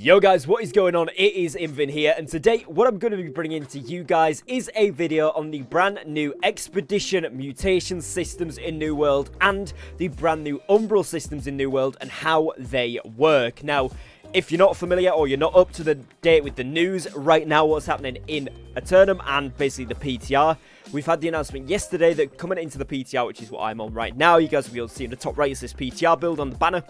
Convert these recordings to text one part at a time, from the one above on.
Yo guys, what is going on? It is Invin here, and today what I'm going to be bringing to you guys is a video on the brand new Expedition Mutation systems in New World and the brand new Umbral systems in New World and how they work. Now, if you're not familiar or you're not up to the date with the news right now, what's happening in Eternum and basically the PTR, we've had the announcement yesterday that coming into the PTR, which is what I'm on right now, you guys will be able to see in the top right is this PTR build on the banner.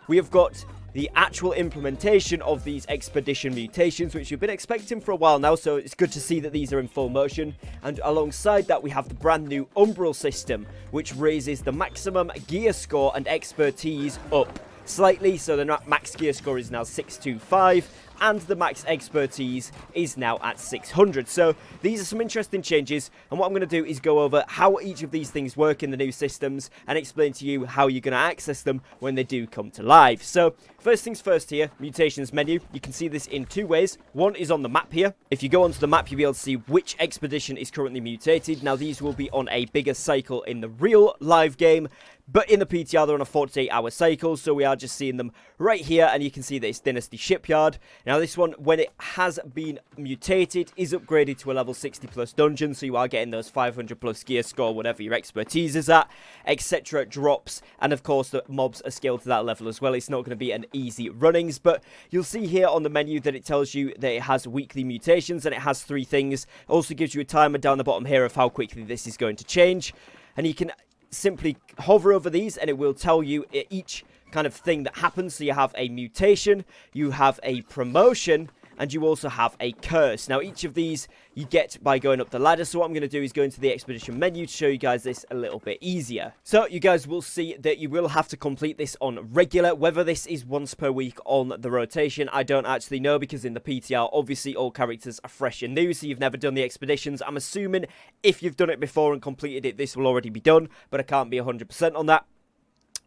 We have got the actual implementation of these Expedition Mutations, which we've been expecting for a while now, so it's good to see that these are in full motion. And alongside that, we have the brand new Umbral system, which raises the maximum gear score and expertise up slightly, so the max gear score is now 625, and the max expertise is now at 600. So these are some interesting changes, and what I'm going to do is go over how each of these things work in the new systems and explain to you how you're going to access them when they do come to life. So first things first here, Mutations menu. You can see this in two ways. One is on the map here. If you go onto the map, you'll be able to see which expedition is currently mutated. Now these will be on a bigger cycle in the real live game, but in the PTR, they're on a 48-hour cycle, so we are just seeing them right here, and you can see that it's Dynasty Shipyard. Now, this one, when it has been mutated, is upgraded to a level 60+ dungeon, so you are getting those 500+ gear score, whatever your expertise is at, etc. drops, and of course, the mobs are scaled to that level as well. It's not going to be an easy runnings, but you'll see here on the menu that it tells you that it has weekly mutations, and it has 3 things. It also gives you a timer down the bottom here of how quickly this is going to change, and you can simply hover over these and it will tell you each kind of thing that happens. So you have a mutation, you have a promotion, and you also have a curse. Now each of these you get by going up the ladder. So what I'm going to do is go into the expedition menu to show you guys this a little bit easier. So you guys will see that you will have to complete this on regular. Whether this is once per week on the rotation, I don't actually know, because in the PTR obviously all characters are fresh and new, so you've never done the expeditions. I'm assuming if you've done it before and completed it, this will already be done, but I can't be 100% on that.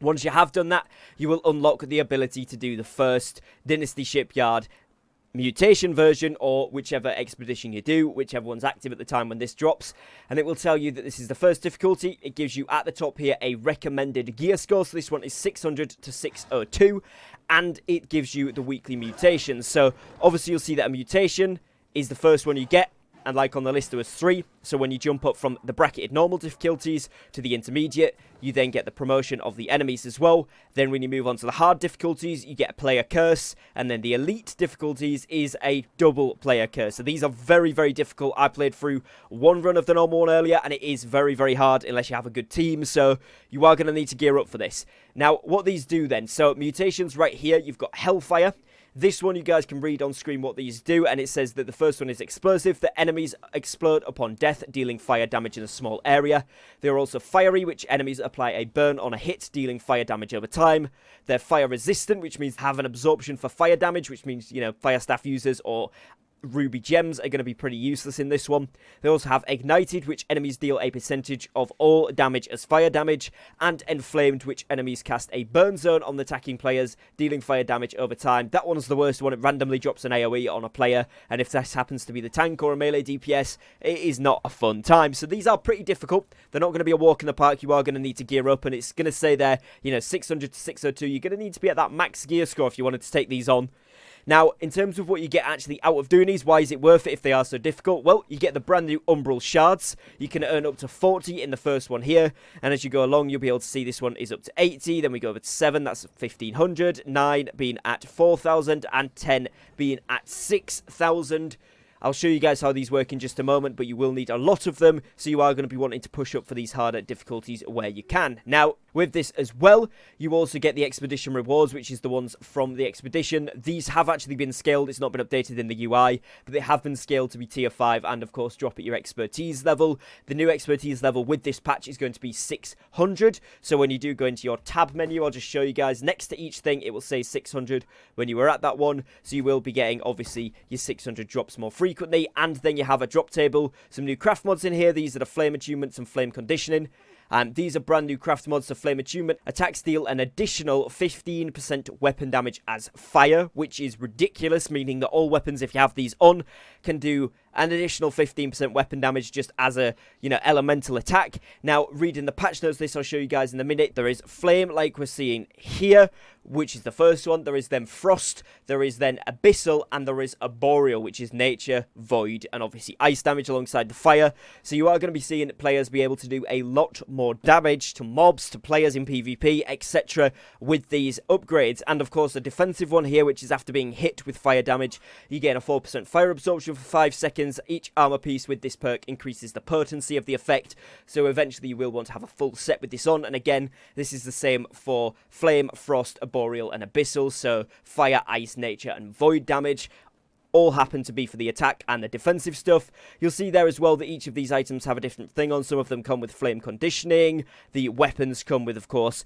Once you have done that, you will unlock the ability to do the first Dynasty Shipyard mutation version, or whichever expedition you do, whichever one's active at the time when this drops, and it will tell you that this is the first difficulty. It gives you at the top here a recommended gear score, so this one is 600 to 602, and it gives you the weekly mutations. So obviously you'll see that a mutation is the first one you get, and like on the list there was 3, so when you jump up from the bracketed normal difficulties to the intermediate, you then get the promotion of the enemies as well. Then when you move on to the hard difficulties, you get a player curse, and then the elite difficulties is a double player curse. So these are very, very difficult. I played through one run of the normal one earlier, and it is very, very hard unless you have a good team, so you are going to need to gear up for this. Now, what these do then, so mutations right here, you've got Hellfire. This one you guys can read on screen what these do, and it says that the first one is explosive. The enemies explode upon death, dealing fire damage in a small area. They are also fiery, which enemies apply a burn on a hit, dealing fire damage over time. They're fire resistant, which means have an absorption for fire damage, which means, you know, fire staff users or ruby gems are going to be pretty useless in this one. They also have ignited, which enemies deal a percentage of all damage as fire damage, and inflamed, which enemies cast a burn zone on the attacking players, dealing fire damage over time. That one's the worst one. It randomly drops an AoE on a player, and if this happens to be the tank or a melee DPS, it is not a fun time. So these are pretty difficult. They're not going to be a walk in the park. You are going to need to gear up, and it's going to say there, you know, 600 to 602. You're going to need to be at that max gear score if you wanted to take these on. Now, in terms of what you get actually out of doing these, why is it worth it if they are so difficult? Well, you get the brand new Umbral Shards. You can earn up to 40 in the first one here, and as you go along, you'll be able to see this one is up to 80, then we go over to 7, that's 1500, 9 being at 4000, and 10 being at 6000. I'll show you guys how these work in just a moment, but you will need a lot of them, so you are going to be wanting to push up for these harder difficulties where you can. Now, with this as well, you also get the expedition rewards, which is the ones from the expedition. These have actually been scaled. It's not been updated in the UI, but they have been scaled to be tier 5 and, of course, drop at your expertise level. The new expertise level with this patch is going to be 600. So when you do go into your tab menu, I'll just show you guys. Next to each thing, it will say 600 when you were at that one. So you will be getting, obviously, your 600 drops more frequently. And then you have a drop table, some new craft mods in here. These are the flame attunements and flame conditioning. These are brand new craft mods. So flame attunement attacks deal an additional 15% weapon damage as fire, which is ridiculous, meaning that all weapons, if you have these on, can do An additional 15% weapon damage just as a, elemental attack. Now, reading the patch notes, this I'll show you guys in a minute. There is Flame, like we're seeing here, which is the first one. There is then Frost, there is then Abyssal, and there is Arboreal, which is Nature, Void, and obviously Ice damage alongside the Fire. So you are going to be seeing players be able to do a lot more damage to mobs, to players in PvP, etc. with these upgrades. And of course, the defensive one here, which is after being hit with fire damage, you gain a 4% fire absorption for 5 seconds. Each armor piece with this perk increases the potency of the effect, so eventually you will want to have a full set with this on. And again, this is the same for Flame, Frost, Arboreal, and Abyssal, so fire, ice, nature, and void damage all happen to be for the attack and the defensive stuff. You'll see there as well that each of these items have a different thing on. Some of them come with flame conditioning. The weapons come with, of course,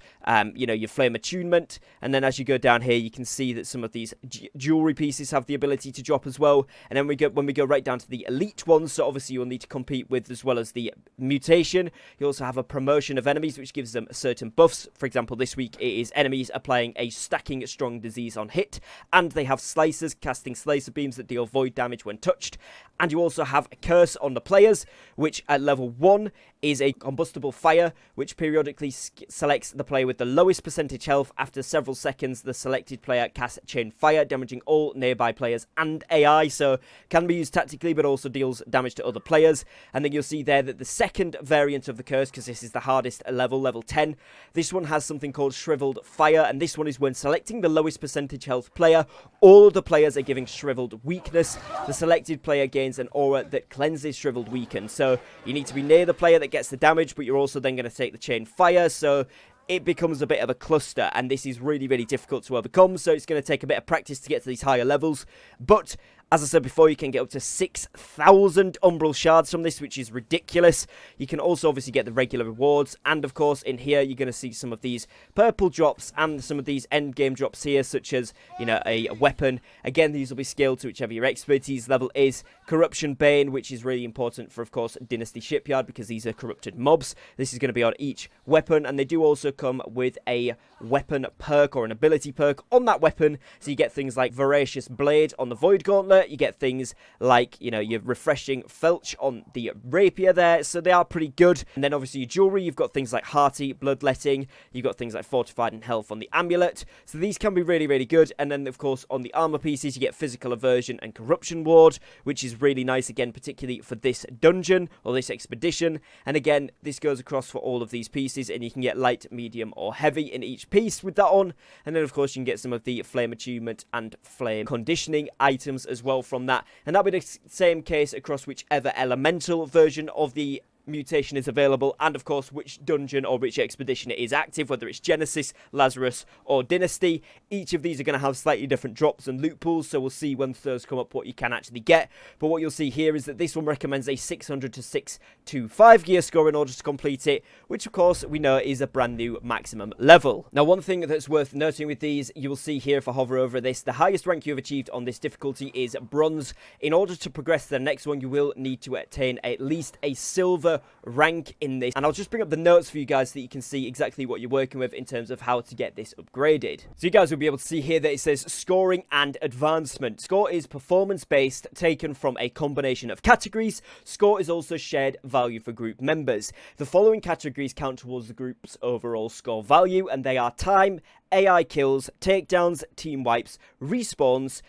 your flame attunement. And then as you go down here, you can see that some of these jewelry pieces have the ability to drop as well. And then when we go right down to the elite ones, so obviously you'll need to compete with, as well as the mutation, you also have a promotion of enemies, which gives them certain buffs. For example, this week it is enemies applying a stacking strong disease on hit, and they have slicers casting slicer beams that deal void damage when touched. And you also have a curse on the players, which at level 1 is a combustible fire, which periodically selects the player with the lowest percentage health. After several seconds, the selected player casts chain fire, damaging all nearby players and AI, so can be used tactically, but also deals damage to other players. And then you'll see there that the second variant of the curse, because this is the hardest level 10, this one has something called Shriveled Fire, and this one is when selecting the lowest percentage health player, all of the players are giving Shriveled Weakness. The selected player gains an aura that cleanses Shriveled Weaken, so you need to be near the player that gets the damage, but you're also then going to take the chain fire, so it becomes a bit of a cluster, and this is really, really difficult to overcome, so it's going to take a bit of practice to get to these higher levels. But as I said before, you can get up to 6,000 Umbral Shards from this, which is ridiculous. You can also obviously get the regular rewards, and of course in here you're going to see some of these purple drops and some of these end game drops here, such as, a weapon. Again, these will be scaled to whichever your expertise level is. Corruption Bane, which is really important for, of course, Dynasty Shipyard, because these are corrupted mobs. This is going to be on each weapon, and they do also come with a weapon perk or an ability perk on that weapon. So you get things like Voracious Blade on the Void Gauntlet. You get things like, your refreshing Felch on the rapier there, so they are pretty good. And then obviously your jewelry, you've got things like Hearty, Bloodletting, you've got things like Fortified and Health on the amulet, so these can be really, really good. And then of course on the armor pieces, you get Physical Aversion and Corruption Ward, which is really nice, again, particularly for this dungeon or this expedition. And again, this goes across for all of these pieces, and you can get light, medium, or heavy in each piece with that on. And then of course you can get some of the flame attunement and flame conditioning items as well from that, and that'll be the same case across whichever elemental version of the mutation is available, and of course which dungeon or which expedition it is active, whether it's Genesis, Lazarus, or Dynasty. Each of these are going to have slightly different drops and loot pools, so we'll see once those come up what you can actually get. But what you'll see here is that this one recommends a 600 to 625 gear score in order to complete it, which of course we know is a brand new maximum level. Now, one thing that's worth noting with these, you will see here if I hover over this, the highest rank you've achieved on this difficulty is bronze. In order to progress to the next one, you will need to attain at least a silver rank in this, and I'll just bring up the notes for you guys so that you can see exactly what you're working with in terms of how to get this upgraded. So you guys will be able to see here that it says scoring and advancement. Score is performance based, taken from a combination of categories. Score is also shared value for group members. The following categories count towards the group's overall score value, and they are time, AI kills, takedowns, team wipes, respawns.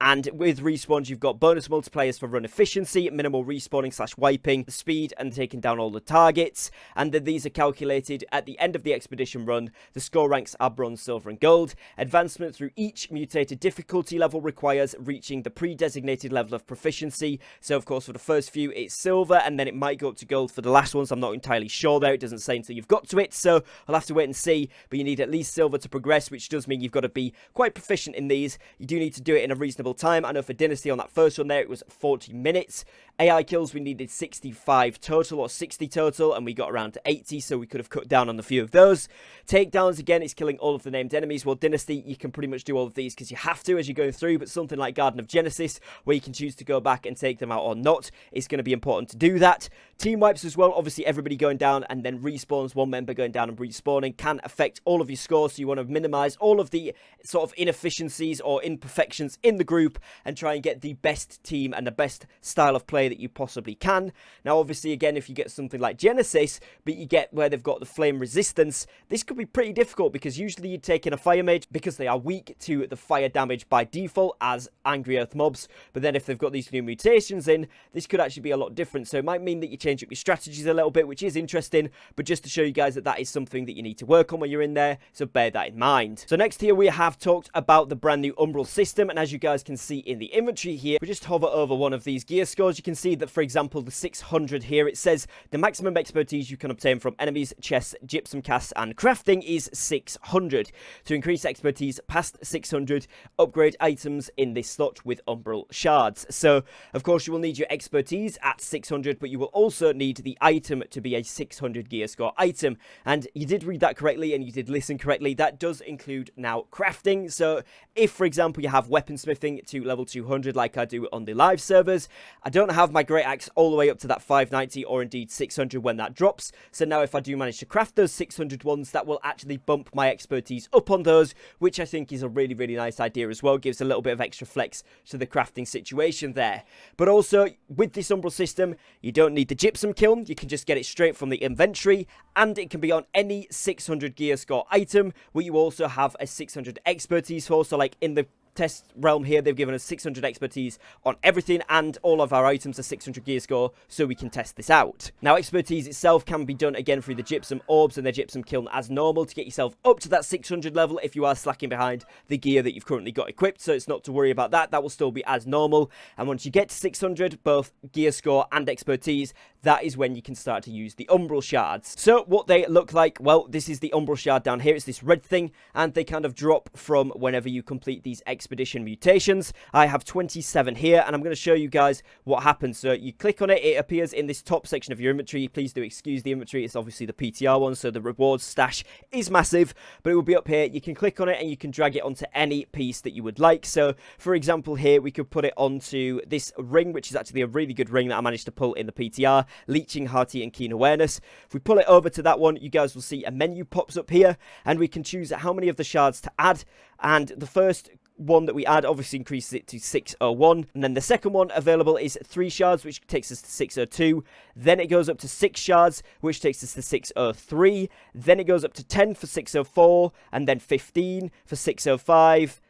And with respawns, you've got bonus multipliers for run efficiency, minimal respawning / wiping, speed, and taking down all the targets. And then these are calculated at the end of the expedition run. The score ranks are bronze, silver, and gold. Advancement through each mutated difficulty level requires reaching the pre-designated level of proficiency. So, of course, for the first few, it's silver, and then it might go up to gold for the last ones. I'm not entirely sure there. It doesn't say until you've got to it, so I'll have to wait and see. But you need at least silver to progress, which does mean you've got to be quite proficient in these. You do need to do it in a reasonable time. I know for Dynasty on that first one there, it was 40 minutes. AI kills, we needed 65 total, or 60 total, and we got around to 80, so we could have cut down on a few of those. Takedowns, again, it's killing all of the named enemies. Well, Dynasty, you can pretty much do all of these because you have to as you're going through, but something like Garden of Genesis, where you can choose to go back and take them out or not, it's going to be important to do that. Team wipes as well, obviously everybody going down and then respawns, one member going down and respawning can affect all of your scores, so you want to minimize all of the sort of inefficiencies or imperfections in the group and try and get the best team and the best style of play that you possibly can. Now, obviously, again, if you get something like Genesis, but you get where they've got the flame resistance, this could be pretty difficult because usually you'd take in a fire mage because they are weak to the fire damage by default as angry earth mobs, but then if they've got these new mutations in, this could actually be a lot different, so it might mean that you change up your strategies a little bit, which is interesting, but just to show you guys that that is something that you need to work on when you're in there, so bear that in mind. So next here we have talked about the brand new Umbral system, and as you guys can see in the inventory here, we just hover over one of these gear scores. You can see that, for example, the 600 here, it says the maximum expertise you can obtain from enemies, chests, gypsum casts, and crafting is 600. To increase expertise past 600, upgrade items in this slot with Umbral shards. So, of course, you will need your expertise at 600, but you will also need the item to be a 600 gear score item. And you did read that correctly, and you did listen correctly. That does include now crafting. So, if, for example, you have weaponsmithing to level 200 like I do on the live servers, I don't have my great axe all the way up to that 590 or indeed 600 when that drops. So now if I do manage to craft those 600 ones, that will actually bump my expertise up on those, which I think is a really, really nice idea as well. Gives a little bit of extra flex to the crafting situation there. But also, with this Umbral system, you don't need the gypsum kiln. You can just get it straight from the inventory, and it can be on any 600 gear score item, where you also have a 600 expertise for. So like in the test realm here, they've given us 600 expertise on everything, and all of our items are 600 gear score, so we can test this out. Now, expertise itself can be done again through the gypsum orbs and the gypsum kiln as normal to get yourself up to that 600 level if you are slacking behind the gear that you've currently got equipped, so it's not to worry about that. That will still be as normal, and once you get to 600, both gear score and expertise, that is when you can start to use the Umbral shards. So what they look like, well, this is the Umbral shard down here. It's this red thing, and they kind of drop from whenever you complete these expedition mutations. I have 27 here, and I'm going to show you guys what happens. So you click on it, it appears in this top section of your inventory. Please do excuse the inventory, it's obviously the PTR one, so the rewards stash is massive, but it will be up here. You can click on it and you can drag it onto any piece that you would like. So for example here, we could put it onto this ring, which is actually a really good ring that I managed to pull in the PTR, Leeching, Hearty, and Keen Awareness. If we pull it over to that one, you guys will see a menu pops up here, and we can choose how many of the shards to add, and the first one that we add obviously increases it to 601, and then the second one available is 3 shards, which takes us to 602. Then it goes up to 6 shards, which takes us to 603. Then it goes up to 10 for 604, and then 15 for 605,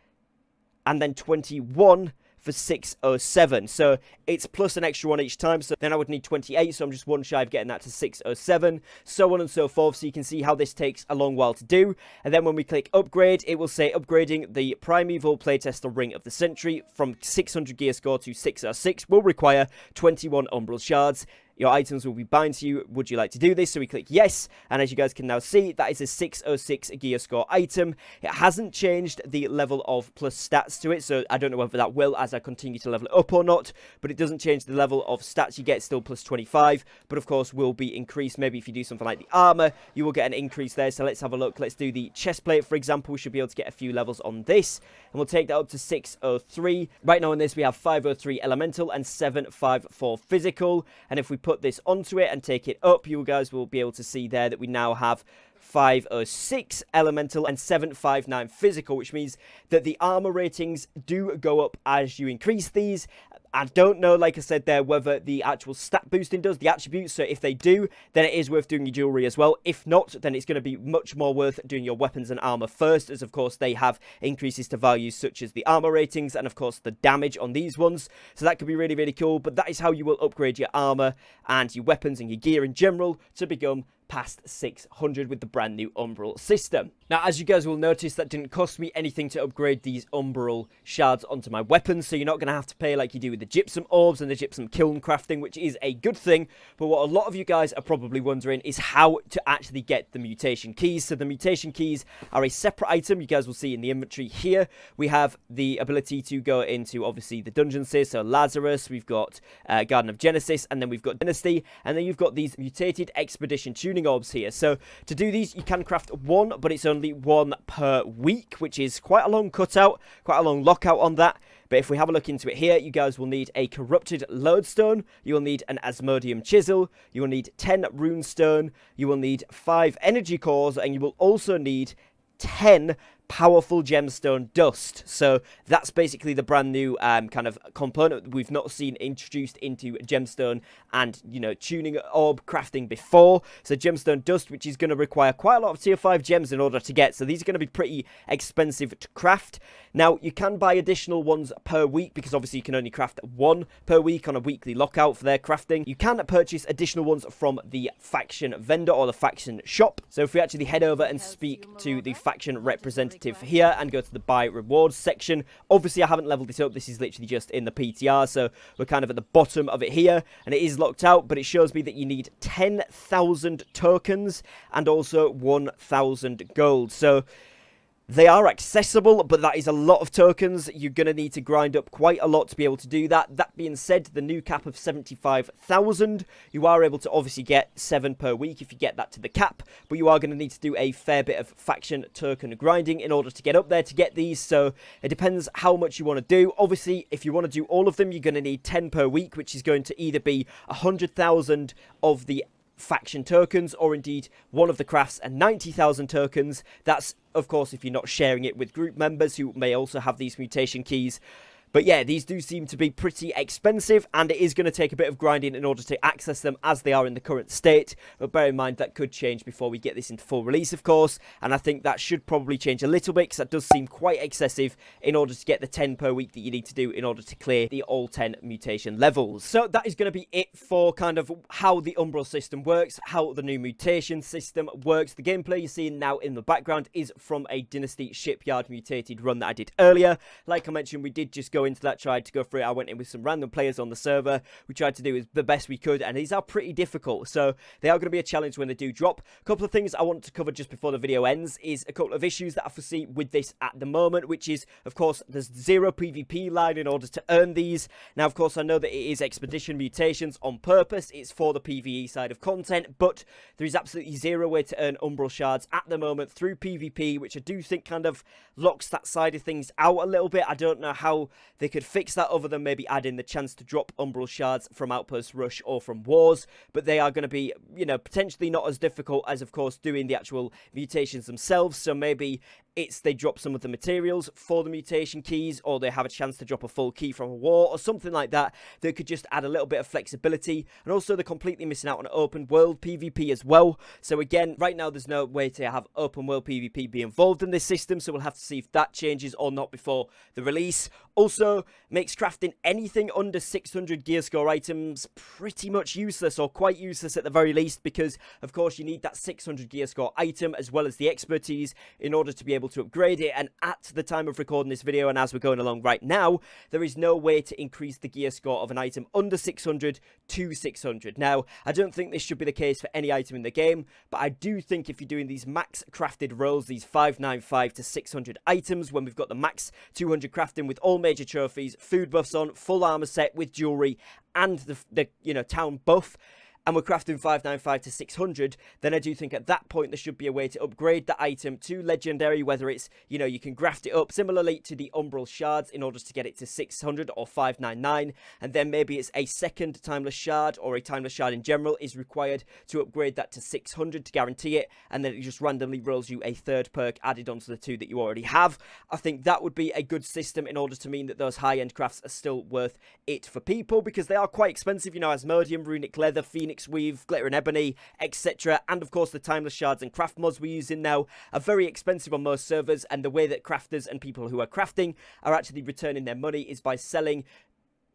and then 21 for 607. So it's plus an extra one each time, so then I would need 28, so I'm just one shy of getting that to 607, so on and so forth. So you can see how this takes a long while to do. And then when we click upgrade, it will say upgrading the Primeval Playtester Ring of the Century from 600 gear score to 606 will require 21 Umbral shards. Your items will be bound to you. Would you like to do this? So we click yes, and as you guys can now see, that is a 606 gear score item. It hasn't changed the level of plus stats to it, so I don't know whether that will as I continue to level it up or not, but it doesn't change the level of stats you get, still plus 25, but of course will be increased. Maybe if you do something like the armor, you will get an increase there. So let's have a look. Let's do the chest plate, for example. We should be able to get a few levels on this, and we'll take that up to 603. Right now on this, we have 503 elemental and 754 physical, and if we put this onto it and take it up, you guys will be able to see there that we now have 506 elemental and 759 physical, which means that the armor ratings do go up as you increase these. I don't know, like I said there, whether the actual stat boosting does, the attributes, so if they do, then it is worth doing your jewelry as well. If not, then it's going to be much more worth doing your weapons and armor first, as of course they have increases to values such as the armor ratings and of course the damage on these ones. So that could be really, really cool, but that is how you will upgrade your armor and your weapons and your gear in general to become past 600 with the brand new Umbral system. Now, as you guys will notice, that didn't cost me anything to upgrade these Umbral shards onto my weapons, so you're not going to have to pay like you do with the gypsum orbs and the gypsum kiln crafting, which is a good thing. But what a lot of you guys are probably wondering is how to actually get the mutation keys. So the mutation keys are a separate item. You guys will see in the inventory here. We have the ability to go into, obviously, the dungeons here. So Lazarus, we've got Garden of Genesis, and then we've got Dynasty, and then you've got these mutated expedition tuning orbs here. So to do these, you can craft one, but it's only one per week, which is quite a long cutout, quite a long lockout on that. But if we have a look into it here, you guys will need a corrupted lodestone, you will need an asmodium chisel, you will need 10 runestone, you will need 5 energy cores, and you will also need 10 powerful gemstone dust. So that's basically the brand new kind of component that we've not seen introduced into gemstone and, you know, tuning orb crafting before. So gemstone dust, which is going to require quite a lot of tier 5 gems in order to get. So these are going to be pretty expensive to craft. Now, you can buy additional ones per week because obviously you can only craft one per week on a weekly lockout for their crafting. You can purchase additional ones from the faction vendor or the faction shop. So if we actually head over and speak to the faction representative here and go to the buy rewards section, obviously I haven't leveled this up, this is literally just in the PTR, so we're kind of at the bottom of it here, and it is locked out, but it shows me that you need 10,000 tokens and also 1,000 gold. So they are accessible, but that is a lot of tokens. You're going to need to grind up quite a lot to be able to do that. That being said, the new cap of 75,000, you are able to obviously get 7 per week if you get that to the cap, but you are going to need to do a fair bit of faction token grinding in order to get up there to get these, so it depends how much you want to do. Obviously, if you want to do all of them, you're going to need 10 per week, which is going to either be 100,000 of the faction tokens, or indeed one of the crafts and 90,000 tokens. That's, of course, if you're not sharing it with group members who may also have these mutation keys. But yeah, these do seem to be pretty expensive, and it is going to take a bit of grinding in order to access them as they are in the current state. But bear in mind, that could change before we get this into full release, of course. And I think that should probably change a little bit, because that does seem quite excessive in order to get the 10 per week that you need to do in order to clear the all 10 mutation levels. So that is going to be it for kind of how the Umbral system works, how the new mutation system works. The gameplay you're seeing now in the background is from a Dynasty Shipyard mutated run that I did earlier. Like I mentioned, we did just go into that, tried to go through it. I went in with some random players on the server. We tried to do the best we could, and these are pretty difficult, so they are going to be a challenge when they do drop. A couple of things I want to cover just before the video ends is a couple of issues that I foresee with this at the moment, which is, of course, there's zero PvP line in order to earn these. Now, of course, I know that it is expedition mutations on purpose. It's for the PvE side of content, but there is absolutely zero way to earn Umbral shards at the moment through PvP, which I do think kind of locks that side of things out a little bit. I don't know how they could fix that other than maybe add in the chance to drop Umbral shards from Outpost Rush or from Wars, but they are going to be, you know, potentially not as difficult as, of course, doing the actual mutations themselves. So maybe it's they drop some of the materials for the mutation keys, or they have a chance to drop a full key from a war or something like that. They could just add a little bit of flexibility, and also they're completely missing out on open world PvP as well. So again, right now there's no way to have open world PvP be involved in this system, so we'll have to see if that changes or not before the release. Also makes crafting anything under 600 gear score items pretty much useless, or quite useless at the very least, because of course you need that 600 gear score item as well as the expertise in order to be able to upgrade it. And at the time of recording this video, and as we're going along right now, there is no way to increase the gear score of an item under 600 to 600. Now, I don't think this should be the case for any item in the game, but I do think if you're doing these max crafted rolls, these 595 to 600 items, when we've got the max 200 crafting with all major trophies, food buffs on, full armor set with jewelry, and the you know, town buff, and we're crafting 595 to 600, then I do think at that point there should be a way to upgrade the item to legendary, whether it's, you know, you can graft it up similarly to the Umbral shards in order to get it to 600 or 599, and then maybe it's a second timeless shard, or a timeless shard in general is required to upgrade that to 600 to guarantee it, and then it just randomly rolls you a third perk added onto the two that you already have. I think that would be a good system in order to mean that those high-end crafts are still worth it for people, because they are quite expensive, you know, Asmodium, Runic Leather, Phoenix Weave, Glitter and Ebony, etc. And of course the timeless shards and craft mods we're using now are very expensive on most servers, and the way that crafters and people who are crafting are actually returning their money is by selling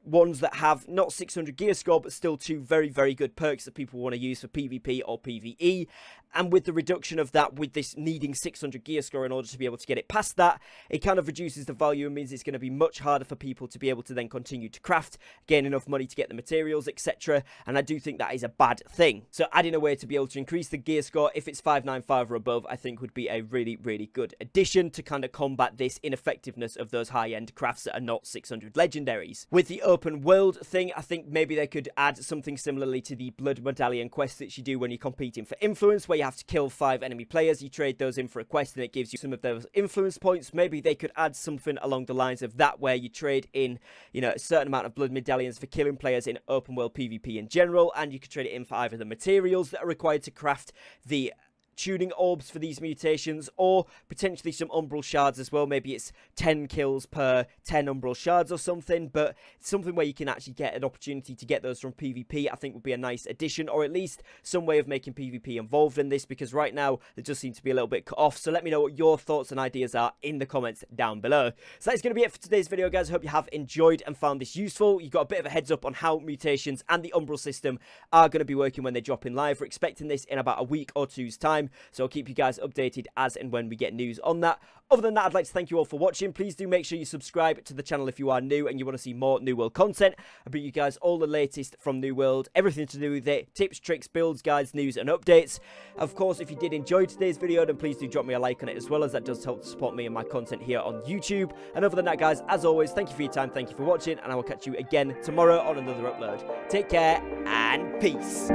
ones that have not 600 gear score, but still two very, very good perks that people want to use for PvP or PvE. And with the reduction of that, with this needing 600 gear score in order to be able to get it past that, it kind of reduces the value and means it's going to be much harder for people to be able to then continue to craft, gain enough money to get the materials, etc. And I do think that is a bad thing. So adding a way to be able to increase the gear score if it's 595 or above, I think would be a really, really good addition to kind of combat this ineffectiveness of those high-end crafts that are not 600 legendaries. With the open world thing, I think maybe they could add something similarly to the blood medallion quests that you do when you're competing for influence, where you have to kill 5 enemy players. You trade those in for a quest and it gives you some of those influence points. Maybe they could add something along the lines of that, where you trade in, you know, a certain amount of blood medallions for killing players in open world PvP in general, and you could trade it in for either the materials that are required to craft the tuning orbs for these mutations, or potentially some umbral shards as well. Maybe it's 10 kills per 10 umbral shards or something, but something where you can actually get an opportunity to get those from PvP, I think would be a nice addition, or at least some way of making PvP involved in this, because right now it does seem to be a little bit cut off. So let me know what your thoughts and ideas are in the comments down below. So that's going to be it for today's video, guys. I hope you have enjoyed and found this useful. You got a bit of a heads up on how mutations and the umbral system are going to be working when they drop in live. We're expecting this in about a week or two's time, so I'll keep you guys updated as and when we get news on that. Other than that, I'd like to thank you all for watching. Please do make sure you subscribe to the channel if you are new and you want to see more New World content. I bring you guys all the latest from New World, everything to do with it, tips, tricks, builds, guides, news, and updates. Of course, if you did enjoy today's video, then please do drop me a like on it as well, as that does help to support me and my content here on YouTube. And other than that, guys, as always, thank you for your time, thank you for watching, and I will catch you again tomorrow on another upload. Take care, and peace.